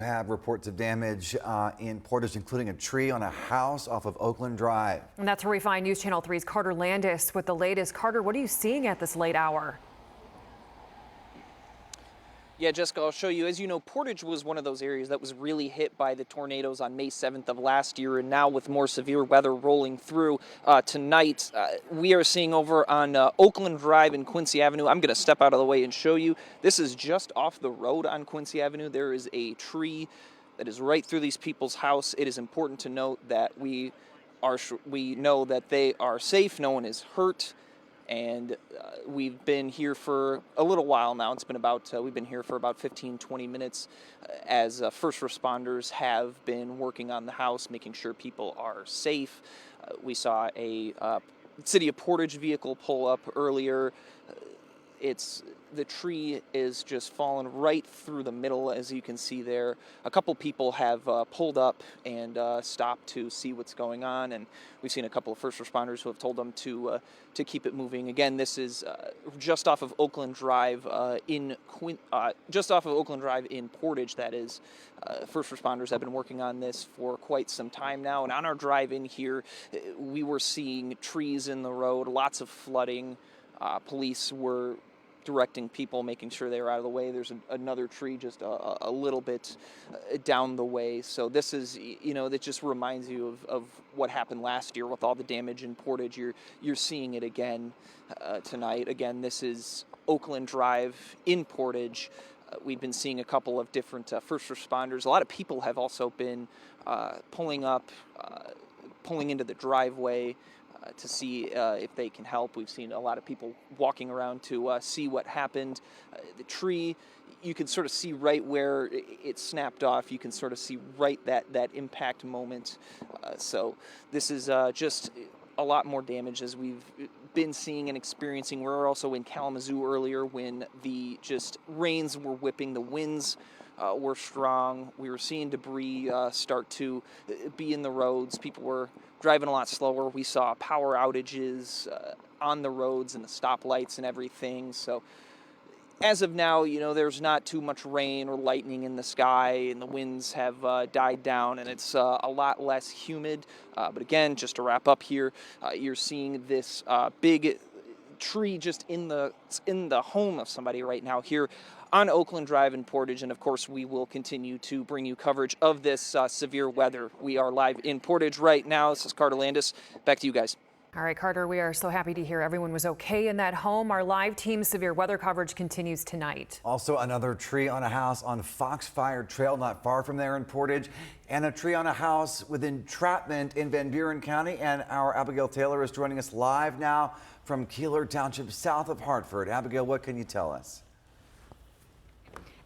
Have reports of damage in Portage, including a tree on a house off of Oakland Drive. And that's where we find News Channel 3's Carter Landis with the latest. Carter, what are you seeing at this late hour? Yeah, Jessica, I'll show you. As you know, Portage was one of those areas that was really hit by the tornadoes on May 7th of last year, and now with more severe weather rolling through tonight, we are seeing over on Oakland Drive and Quincy Avenue. I'm going to step out of the way and show you. This is just off the road on Quincy Avenue. There is a tree that is right through these people's house. It is important to note that we know that they are safe. No one is hurt. And we've been here for a little while now. It's been about, we've been here for about 15, 20 minutes as first responders have been working on the house, making sure people are safe. We saw a City of Portage vehicle pull up earlier. The tree is just fallen right through the middle, as you can see there. A couple people have pulled up and stopped to see what's going on, and we've seen a couple of first responders who have told them to keep it moving. Again, this is just off of Oakland Drive in Portage. That is, first responders have been working on this for quite some time now, and on our drive in here, we were seeing trees in the road, lots of flooding. Police were directing people, making sure they were out of the way. There's another tree just a little bit down the way. So this is, that just reminds you of what happened last year with all the damage in Portage. You're seeing it again tonight. Again, this is Oakland Drive in Portage. We've been seeing a couple of different first responders. A lot of people have also been pulling into the driveway to see if they can help. We've seen a lot of people walking around to see what happened. The tree, you can sort of see right where it snapped off. You can sort of see right that impact moment. So this is just a lot more damage as we've been seeing and experiencing. We were also in Kalamazoo earlier when the just rains were whipping, the winds were strong. We were seeing debris start to be in the roads. People were driving a lot slower. We saw power outages on the roads and the stoplights and everything. So as of now, there's not too much rain or lightning in the sky, and the winds have died down, and it's a lot less humid. But again, just to wrap up here, you're seeing this big tree just in the home of somebody right now here on Oakland Drive in Portage, and of course we will continue to bring you coverage of this severe weather. We are live in Portage right now. This is Carter Landis. Back to you guys. All right, Carter, we are so happy to hear everyone was okay in that home. Our live team severe weather coverage continues tonight. Also, another tree on a house on Foxfire Trail not far from there in Portage, and a tree on a house with entrapment in Buren County. And our Abigail Taylor is joining us live now from Keeler Township, south of Hartford. Abigail, what can you tell us?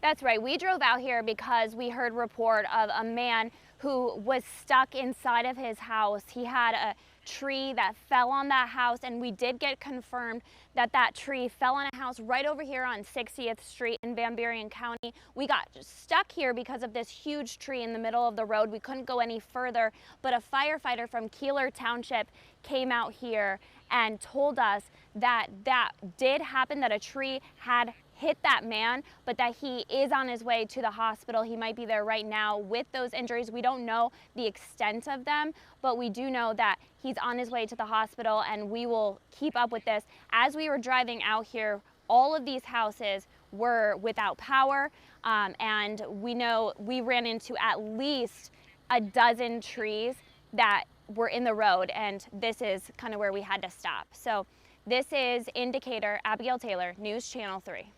That's right. We drove out here because we heard report of a man who was stuck inside of his house. He had a tree that fell on that house, and we did get confirmed that that tree fell on a house right over here on 60th Street in Van Buren County. We got stuck here because of this huge tree in the middle of the road. We couldn't go any further, but a firefighter from Keeler Township came out here and told us that that did happen, that a tree had hit that man, but that he is on his way to the hospital. He might be there right now with those injuries. We don't know the extent of them, but we do know that he's on his way to the hospital, and we will keep up with this. As we were driving out here, all of these houses were without power, and we know we ran into at least a dozen trees that were in the road, and this is kind of where we had to stop. So this is Indicator Abigail Taylor, News Channel 3.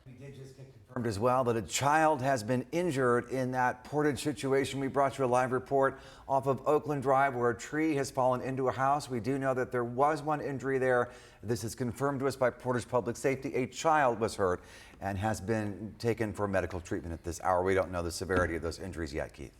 We did just get confirmed as well that a child has been injured in that Portage situation. We brought you a live report off of Oakland Drive where a tree has fallen into a house. We do know that there was one injury there. This is confirmed to us by Portage Public Safety. A child was hurt and has been taken for medical treatment at this hour. We don't know the severity of those injuries yet, Keith.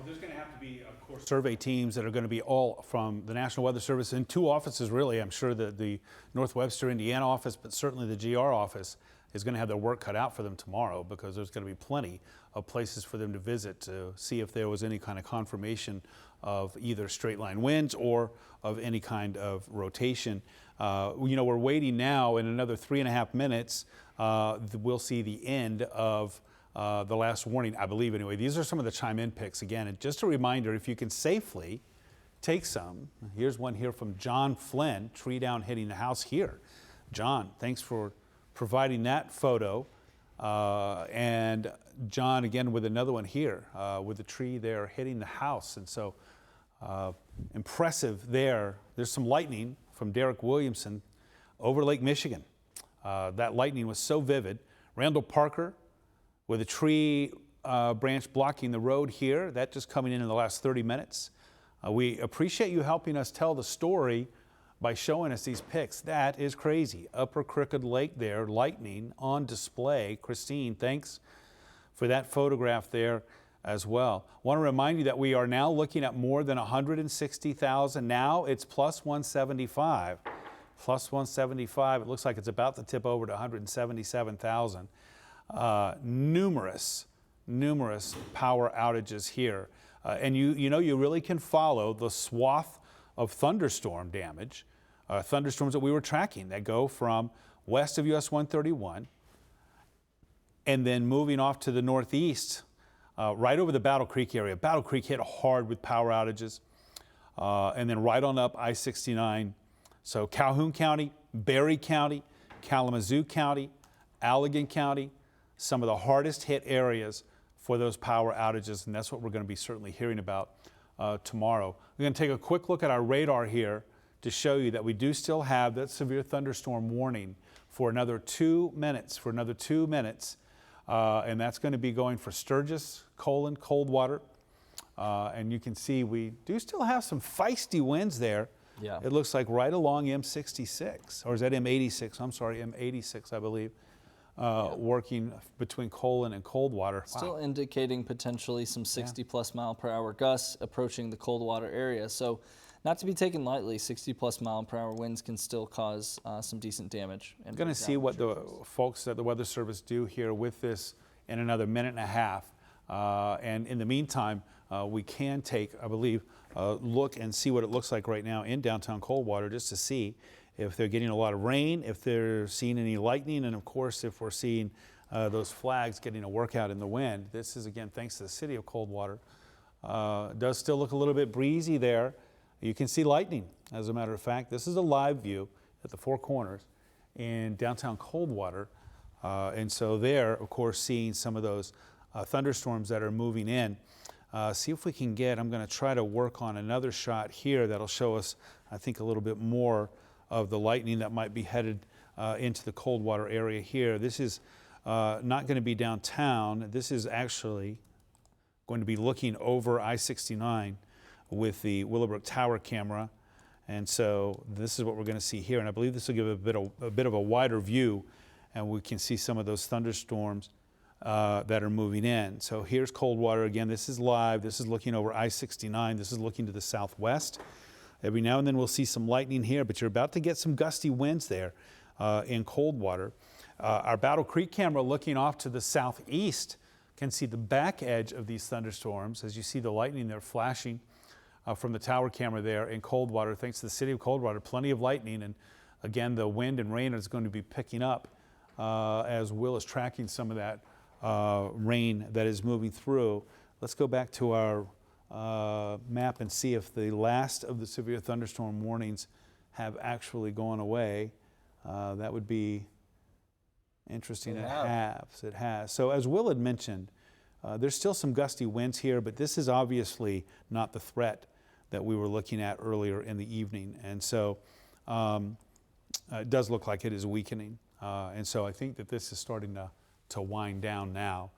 There's going to have to be, of course, survey teams that are going to be all from the National Weather Service in two offices, really. I'm sure that the North Webster, Indiana office, but certainly the GR office is going to have their work cut out for them tomorrow, because there's going to be plenty of places for them to visit to see if there was any kind of confirmation of either straight line winds or of any kind of rotation. We're waiting now in another 3.5 minutes. We'll see the end of the last warning, I believe anyway. These are some of the chime-in pics again. And just a reminder, if you can safely take some, here's one here from John Flynn, tree down hitting the house here. John, thanks for providing that photo. And John again with another one here with the tree there hitting the house. And so impressive there. There's some lightning from Derek Williamson over Lake Michigan. That lightning was so vivid. Randall Parker with a tree branch blocking the road here. That just coming in the last 30 minutes. We appreciate you helping us tell the story by showing us these pics. That is crazy. Upper Crooked Lake there, lightning on display. Christine, thanks for that photograph there as well. Want to remind you that we are now looking at more than 160,000. Now it's plus 175. Plus 175. It looks like it's about to tip over to 177,000. Numerous power outages here. And you know, you really can follow the swath of thunderstorm damage, thunderstorms that we were tracking that go from west of US 131 and then moving off to the northeast, right over the Battle Creek area. Battle Creek hit hard with power outages, and then right on up I-69. So Calhoun County, Berry County, Kalamazoo County, Allegan County, some of the hardest hit areas for those power outages, and that's what we're going to be certainly hearing about tomorrow. We're going to take a quick look at our radar here to show you that we do still have that severe thunderstorm warning for another 2 minutes, and that's going to be going for Sturgis, Coldwater, and you can see we do still have some feisty winds there. Yeah. It looks like right along M66, or is that M86? I'm sorry, M86, I believe. Working between Colon and Coldwater. Still indicating potentially some 60+ mile per hour gusts approaching the Coldwater area. So not to be taken lightly, 60+ mile per hour winds can still cause some decent damage. I'm going to see what the folks at the Weather Service do here with this in another minute and a half. And in the meantime, we can take, I believe, a look and see what it looks like right now in downtown Coldwater just to see if they're getting a lot of rain, if they're seeing any lightning, and of course, if we're seeing those flags getting a workout in the wind. This is, again, thanks to the city of Coldwater. It does still look a little bit breezy there. You can see lightning, as a matter of fact. This is a live view at the Four Corners in downtown Coldwater. And so there, of course, seeing some of those thunderstorms that are moving in. See if we can get, I'm going to try to work on another shot here that'll show us, I think, a little bit more of the lightning that might be headed into the Coldwater area here. This is not going to be downtown. This is actually going to be looking over I-69 with the Willowbrook Tower camera. And so this is what we're going to see here. And I believe this will give a bit of a wider view, and we can see some of those thunderstorms that are moving in. So here's Coldwater again. This is live. This is looking over I-69. This is looking to the southwest. Every now and then we'll see some lightning here, but you're about to get some gusty winds there in Coldwater. Our Battle Creek camera looking off to the southeast can see the back edge of these thunderstorms as you see the lightning there flashing from the tower camera there in Coldwater. Thanks to the city of Coldwater, plenty of lightning, and again the wind and rain is going to be picking up as Will is tracking some of that rain that is moving through. Let's go back to our map and see if the last of the severe thunderstorm warnings have actually gone away. That would be interesting. It has. So as Will had mentioned, there's still some gusty winds here, but this is obviously not the threat that we were looking at earlier in the evening. And so it does look like it is weakening. And so I think that this is starting to wind down now.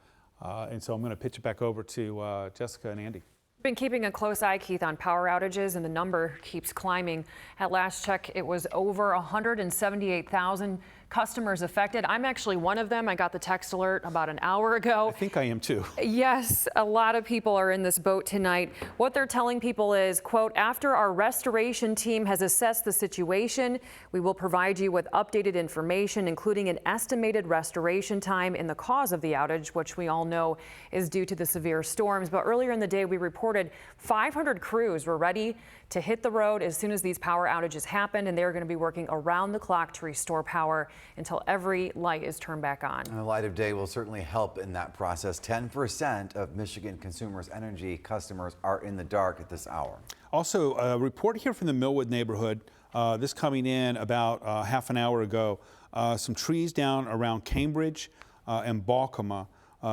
And so I'm going to pitch it back over to Jessica and Andy. Been keeping a close eye, Keith, on power outages, and the number keeps climbing. At last check, it was over 178,000 customers affected. I'm actually one of them. I got the text alert about an hour ago. I think I am too. Yes, a lot of people are in this boat tonight. What they're telling people is, quote, after our restoration team has assessed the situation, we will provide you with updated information, including an estimated restoration time and the cause of the outage, which we all know is due to the severe storms. But earlier in the day, we reported 500 crews were ready to hit the road as soon as these power outages happened, and they're going to be working around the clock to restore power until every light is turned back on. And the light of day will certainly help in that process. 10% of Michigan consumers' energy customers are in the dark at this hour. Also, a report here from the Millwood neighborhood, this coming in about half an hour ago. Some trees down around Cambridge and Balkema.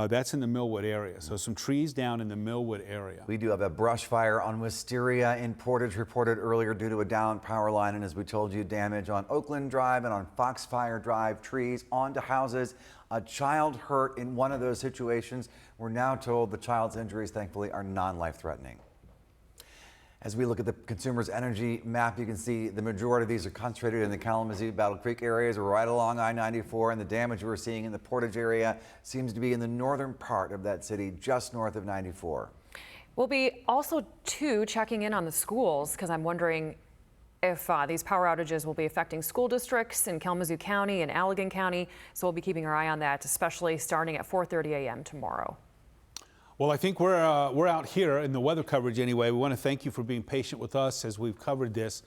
That's in the Millwood area. So some trees down in the Millwood area. We do have a brush fire on Wisteria in Portage reported earlier due to a down power line. And as we told you, damage on Oakland Drive and on Foxfire Drive, trees onto houses. A child hurt in one of those situations. We're now told the child's injuries, thankfully, are non-life threatening. As we look at the consumer's energy map, you can see the majority of these are concentrated in the Kalamazoo, Battle Creek areas, right along I-94, and the damage we're seeing in the Portage area seems to be in the northern part of that city, just north of 94. We'll be also, too, checking in on the schools because I'm wondering if these power outages will be affecting school districts in Kalamazoo County and Allegan County. So we'll be keeping our eye on that, especially starting at 4:30 a.m. tomorrow. Well, I think we're out here in the weather coverage anyway. We want to thank you for being patient with us as we've covered this.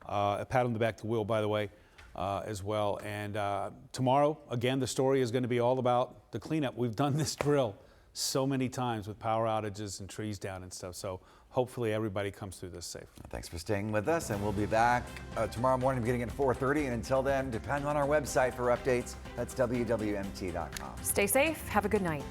A pat on the back to Will, by the way, as well. And tomorrow, again, the story is going to be all about the cleanup. We've done this drill so many times with power outages and trees down and stuff. So hopefully everybody comes through this safe. Thanks for staying with us, and we'll be back tomorrow morning beginning at 4:30. And until then, depend on our website for updates. That's WWMT.com. Stay safe. Have a good night.